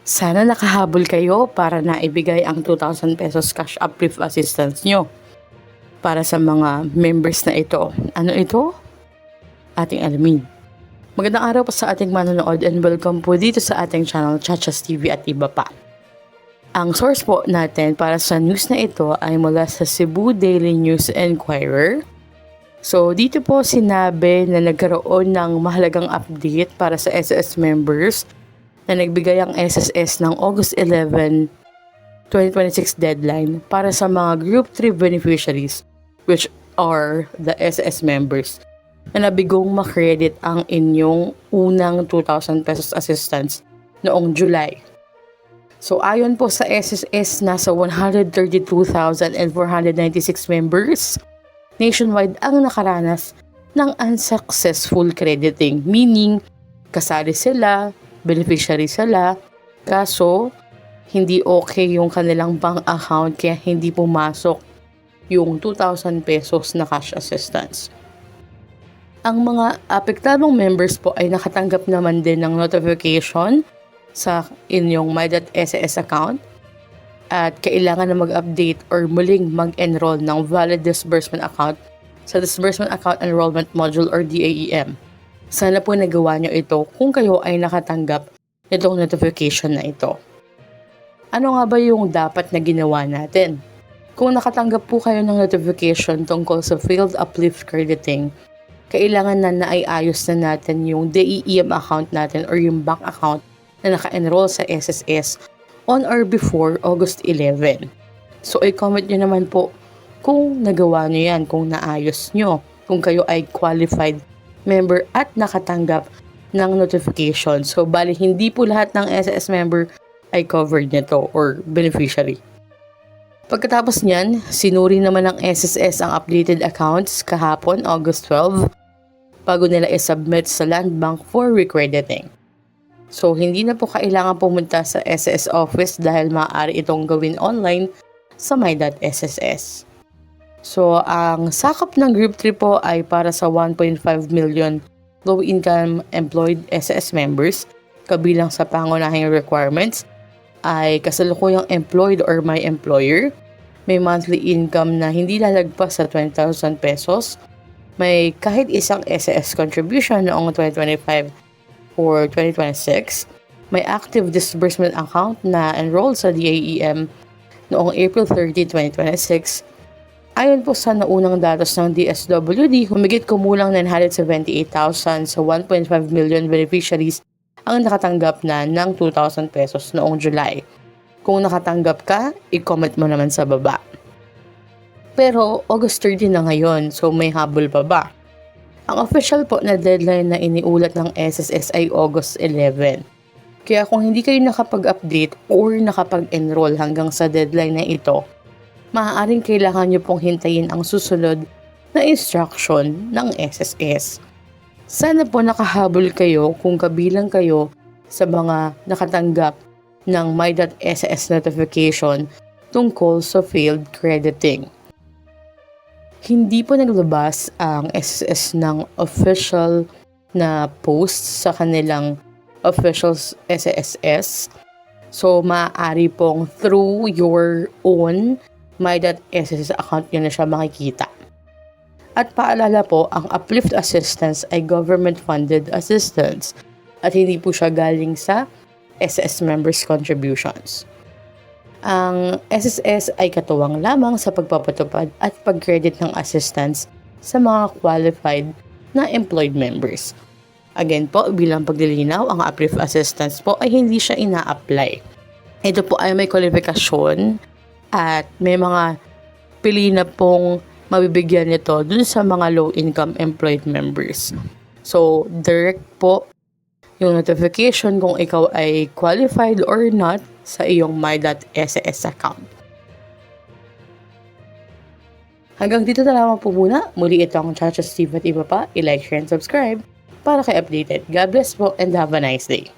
Sana nakahabol kayo para naibigay ang 2,000 pesos cash uplift assistance nyo para sa mga members na ito. Ano ito? Ating alamin. Magandang araw po sa ating manonood and welcome po dito sa ating channel Chachas TV at iba pa. Ang source po natin para sa news na ito ay mula sa Cebu Daily News Enquirer. So dito po sinabi na nagkaroon ng mahalagang update para sa SSS members na nagbigay ang SSS ng August 11, 2026 deadline para sa mga Group 3 beneficiaries which are the SSS members na nabigong makredit ang inyong unang 2,000 pesos assistance noong July. So ayon po sa SSS, nasa 132,496 members nationwide ang nakaranas ng unsuccessful crediting, meaning kasali sila, beneficiary sila, kaso hindi okay yung kanilang bank account kaya hindi pumasok yung 2,000 pesos na cash assistance. Ang mga apektadong members po ay nakatanggap naman din ng notification sa inyong My.SSS account at kailangan na mag-update or muling mag-enroll ng valid disbursement account sa Disbursement Account Enrollment Module or DAEM. Sana po nagawa nyo ito kung kayo ay nakatanggap nitong notification na ito. Ano nga ba yung dapat na ginawa natin? Kung nakatanggap po kayo ng notification tungkol sa failed uplift crediting, kailangan na naiayos na natin yung DAEM account natin or yung bank account na naka-enroll sa SSS on or before August 11. So i-comment nyo naman po kung nagawa nyo yan, kung naayos nyo, kung kayo ay qualified member at nakatanggap ng notification. So bali hindi po lahat ng SSS member ay covered nito or beneficiary. Pagkatapos niyan, sinuri naman ng SSS ang updated accounts kahapon, August 12, bago nila i-submit sa Land Bank for recrediting. So, hindi na po kailangan pumunta sa SSS office dahil maaari itong gawin online sa My.SSS. So, ang sakop ng Group 3 po ay para sa 1.5 million low-income employed SSS members, kabilang sa pangunahing requirements ay kasalukuyang employed or may employer, may monthly income na hindi lalagpas sa 20,000 pesos, may kahit isang SSS contribution noong 2025 or 2026, may active disbursement account na enrolled sa DAEM noong April 30, 2026. Ayon po sa naunang datos ng DSWD, humigit kumulang 978,000 sa 1.5 million beneficiaries ang nakatanggap na ng 2,000 pesos noong July. Kung nakatanggap ka, i-comment mo naman sa baba. Pero August 30 na ngayon, so may habol pa ba? Ang official po na deadline na iniulat ng SSS ay August 11. Kaya kung hindi kayo nakapag-update or nakapag-enroll hanggang sa deadline na ito, maaaring kailangan nyo pong hintayin ang susunod na instruction ng SSS. Sana po nakahabol kayo kung kabilang kayo sa mga nakatanggap ng My.SSS notification tungkol sa failed crediting. Hindi po naglabas ang SSS ng official na post sa kanilang official SSS. So, maaari pong through your own My.SSS account nyo na siya makikita. At paalala po, ang uplift assistance ay government-funded assistance at hindi po siya galing sa SSS members' contributions. Ang SSS ay katuwang lamang sa pagpapatupad at pag-credit ng assistance sa mga qualified na employed members. Again po, bilang paglilinaw, ang uplift assistance po ay hindi siya ina-apply. Ito po ay may kwalifikasyon at may mga pili na pong mabibigyan nito dun sa mga low-income employed members. So, direct po yung notification kung ikaw ay qualified or not sa iyong My.SSS account. Hanggang dito na lamang po muna. Muli ito ang Chachas TV at iba pa. I-like, share, and subscribe para kay updated. God bless po and have a nice day.